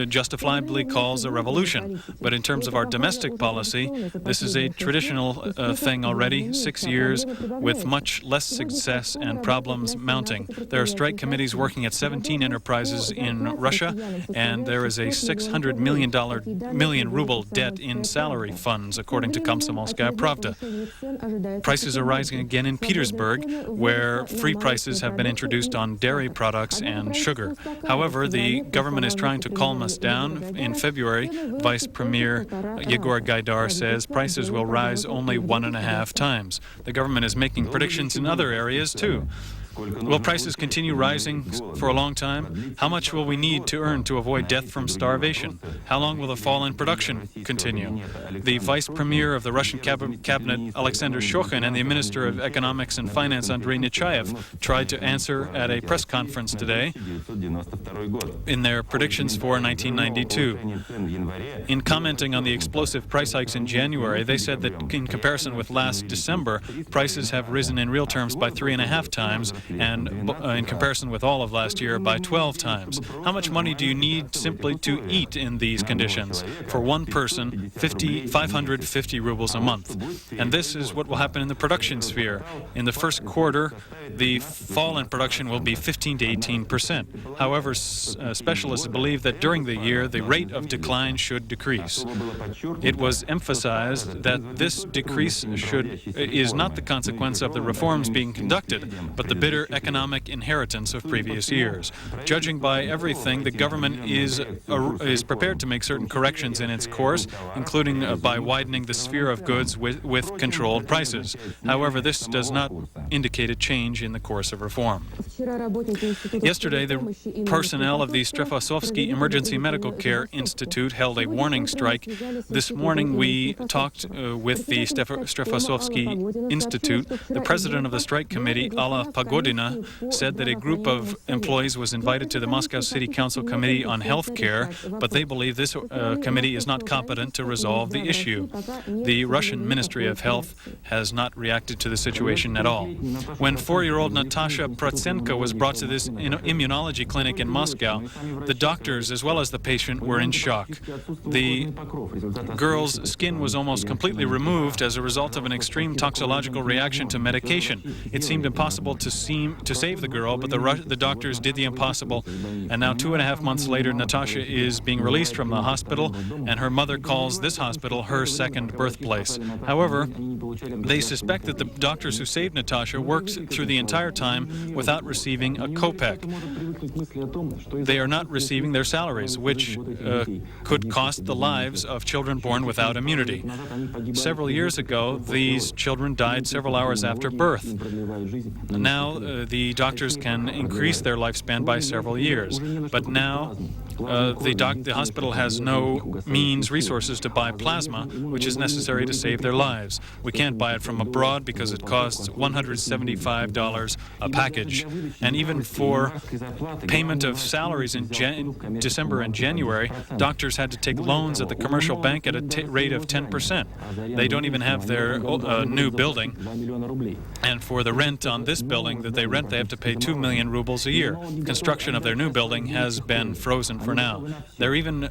justifiably calls a revolution. But in terms of our domestic policy, this is a traditional thing already, 6 years with much less success and problems mounting. There are strike committees working at 17 enterprises in Russia, and there is a $600 million ruble debt in salary funds, according to Komsomolskaya Pravda. Prices are rising again in Petersburg, where free prices have been introduced on dairy products and sugar. However, the government is trying to calm us down. In February, Vice Premier Yegor Gaidar says prices will rise only 1.5 times. The government is making predictions in other areas too. Will prices continue rising for a long time? How much will we need to earn to avoid death from starvation? How long will the fall in production continue? The Vice Premier of the Russian Cabinet, Alexander Shokhin, and the Minister of Economics and Finance, Andrei Nechayev, tried to answer at a press conference today in their predictions for 1992. In commenting on the explosive price hikes in January, they said that in comparison with last December, prices have risen in real terms by 3.5 times, and in comparison with all of last year by 12 times. How much money do you need simply to eat in these conditions? For one person, 550 rubles a month. And this is what will happen in the production sphere. In the first quarter, the fall in production will be 15 to 18%. However, specialists believe that during the year, the rate of decline should decrease. It was emphasized that this decrease is not the consequence of the reforms being conducted, but the bitter economic inheritance of previous years. Judging by everything, the government is prepared to make certain corrections in its course, including by widening the sphere of goods with controlled prices. However, this does not indicate a change in the course of reform. Yesterday, the personnel of the Strefosovsky Emergency Medical Care Institute held a warning strike. This morning, we talked with the Strefosovsky Institute. The president of the strike committee, Alla Pagodina, said that a group of employees was invited to the Moscow City Council Committee on Health Care, but they believe this committee is not competent to resolve the issue. The Russian Ministry of Health has not reacted to the situation at all. When 4-year-old Natasha Protsenko was brought to this immunology clinic in Moscow, the doctors as well as the patient were in shock. The girl's skin was almost completely removed as a result of an extreme toxicological reaction to medication. It seemed impossible to save the girl, but the doctors did the impossible. And now 2.5 months later, Natasha is being released from the hospital, and her mother calls this hospital her second birthplace. However, they suspect that the doctors who saved Natasha worked through the entire time without receiving a kopeck. They are not receiving their salaries, which could cost the lives of children born without immunity. Several years ago, these children died several hours after birth. Now, the doctors can increase their lifespan by several years. But now, the hospital has no resources to buy plasma, which is necessary to save their lives. We can't buy it from abroad because it costs $175 a package. And even for payment of salaries in December and January, doctors had to take loans at the commercial bank at a rate of 10%. They don't even have their new building. And for the rent on this building that they rent, they have to pay 2 million rubles a year. Construction of their new building has been frozen for now. They're even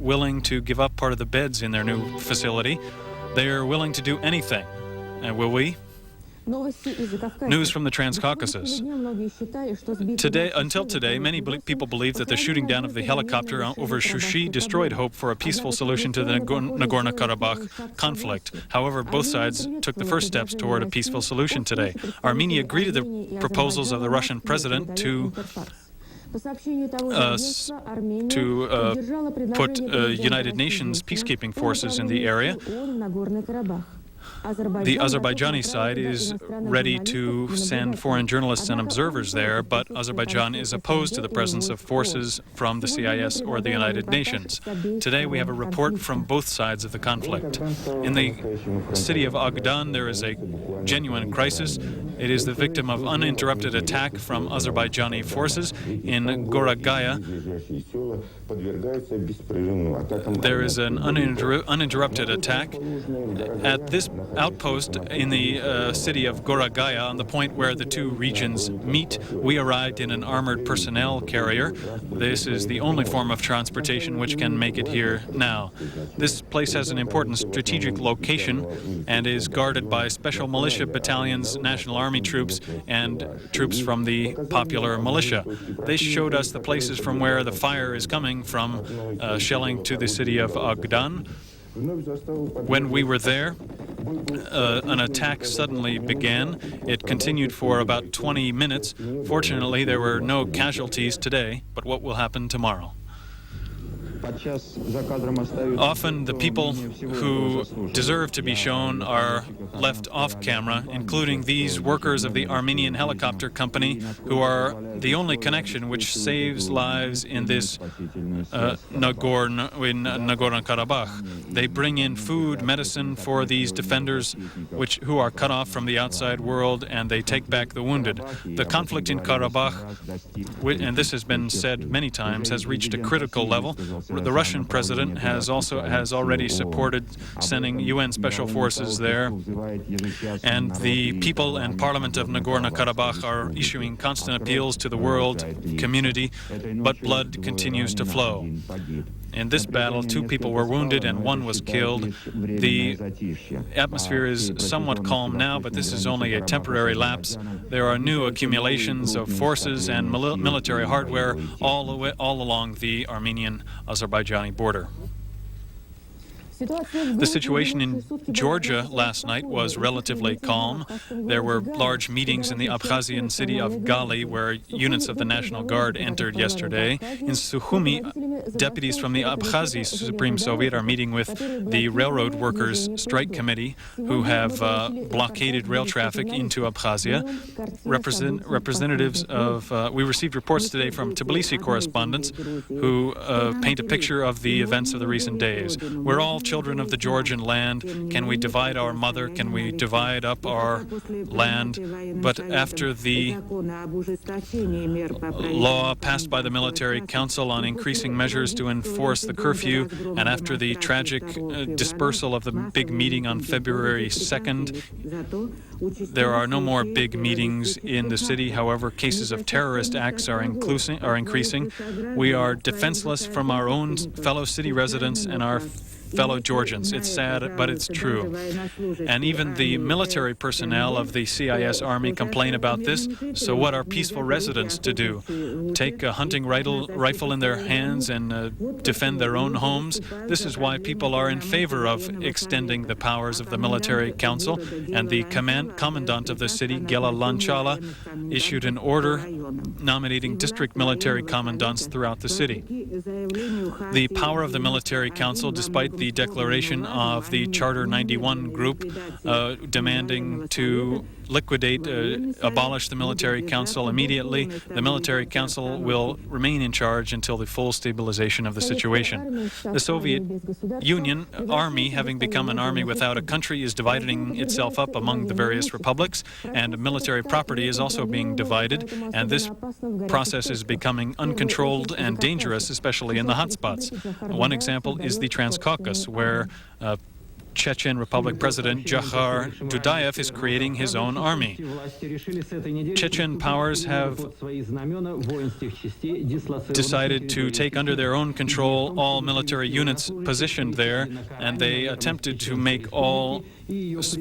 willing to give up part of the beds in their new facility. They are willing to do anything. And will we? News from the Transcaucasus. Until today, many people believe that the shooting down of the helicopter over Shushi destroyed hope for a peaceful solution to the Nagorno-Karabakh conflict. However, both sides took the first steps toward a peaceful solution today. Armenia greeted the proposals of the Russian president to put United Nations peacekeeping forces in the area. The Azerbaijani side is ready to send foreign journalists and observers there, but Azerbaijan is opposed to the presence of forces from the CIS or the United Nations. Today we have a report from both sides of the conflict. In the city of Agdan, there is a genuine crisis. It is the victim of uninterrupted attack from Azerbaijani forces. In Goragaya, there is an uninterrupted attack. At this outpost in the city of Goragaya, on the point where the two regions meet. We arrived in an armored personnel carrier. This is the only form of transportation which can make it here now. This place has an important strategic location and is guarded by special militia battalions, National Army troops, and troops from the popular militia. They showed us the places from where the fire is coming from, shelling to the city of Agdan. When we were there, an attack suddenly began. It continued for about 20 minutes. Fortunately, there were no casualties today, but what will happen tomorrow? Often the people who deserve to be shown are left off camera, including these workers of the Armenian helicopter company, who are the only connection which saves lives in this Nagorno-Karabakh. They bring in food, medicine for these defenders who are cut off from the outside world, and they take back the wounded. The conflict in Karabakh, and this has been said many times, has reached a critical level. The Russian president has already supported sending UN special forces there, and the people and parliament of Nagorno-Karabakh are issuing constant appeals to the world community, but blood continues to flow. In this battle, 2 people were wounded and 1 was killed. The atmosphere is somewhat calm now, but this is only a temporary lapse. There are new accumulations of forces and military hardware all along the Armenian-Azerbaijani border. The situation in Georgia last night was relatively calm. There were large meetings in the Abkhazian city of Gali, where units of the National Guard entered yesterday. In Sukhumi, deputies from the Abkhazi Supreme Soviet are meeting with the Railroad Workers Strike Committee, who have blockaded rail traffic into Abkhazia. Representatives of... we received reports today from Tbilisi correspondents who paint a picture of the events of the recent days. We're all children of the Georgian land. Can we divide our mother? Can we divide up our land? But after the law passed by the Military Council on increasing measures to enforce the curfew, and after the tragic dispersal of the big meeting on February 2nd, there are no more big meetings in the city. However, cases of terrorist acts are increasing. We are defenseless from our own fellow city residents and our fellow Georgians. It's sad, but it's true. And even the military personnel of the CIS army complain about this. So what are peaceful residents to do? Take a hunting rifle in their hands and defend their own homes? This is why people are in favor of extending the powers of the military council. And the commandant of the city, Gela Lanchala, issued an order nominating district military commandants throughout the city. The power of the military council, despite the declaration of the Charter 91 group demanding to abolish the military council immediately, the military council will remain in charge until the full stabilization of the situation. The Soviet Union army, having become an army without a country, is dividing itself up among the various republics, and military property is also being divided, and this process is becoming uncontrolled and dangerous, especially in the hotspots. One example is the Transcaucasus, where Chechen Republic President Jakhar Dudayev is creating his own army. Chechen powers have decided to take under their own control all military units positioned there, and they attempted to make all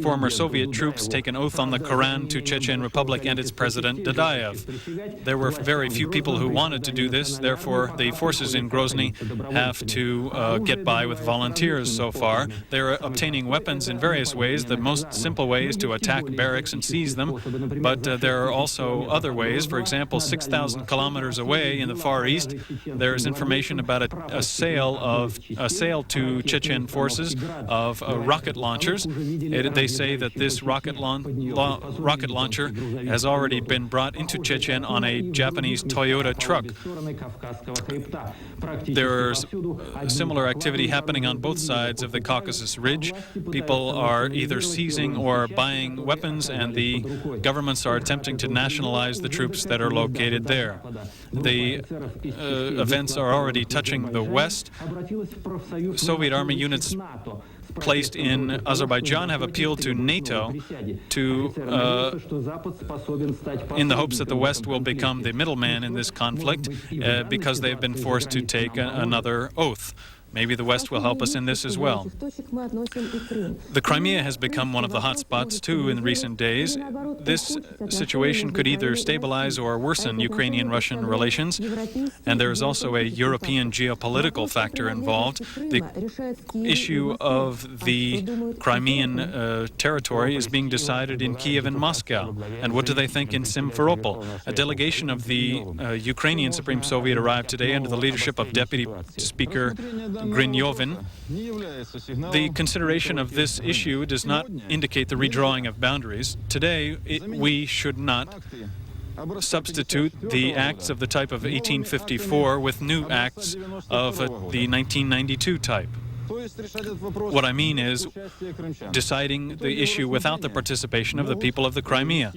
former Soviet troops take an oath on the Quran to Chechen Republic and its president Dudayev. There were very few people who wanted to do this, therefore the forces in Grozny have to get by with volunteers so far. They're obtaining weapons in various ways. The most simple way is to attack barracks and seize them, but there are also other ways. For example, 6,000 kilometers away in the Far East, there is information about a sale to Chechen forces of rocket launchers. They say that this rocket launcher has already been brought into Chechen on a Japanese Toyota truck. There is similar activity happening on both sides of the Caucasus Ridge. People are either seizing or buying weapons, and the governments are attempting to nationalize the troops that are located there. The events are already touching the West. Soviet army units placed in Azerbaijan have appealed to NATO in the hopes that the West will become the middleman in this conflict because they've been forced to take another oath. Maybe the West will help us in this as well. The Crimea has become one of the hot spots, too, in recent days. This situation could either stabilize or worsen Ukrainian-Russian relations, and there is also a European geopolitical factor involved. The issue of the Crimean territory is being decided in Kiev and Moscow. And what do they think in Simferopol? A delegation of the Ukrainian Supreme Soviet arrived today under the leadership of Deputy Speaker Grinyovin. The consideration of this issue does not indicate the redrawing of boundaries. Today, we should not substitute the acts of the type of 1854 with new acts of the 1992 type. What I mean is deciding the issue without the participation of the people of the Crimea.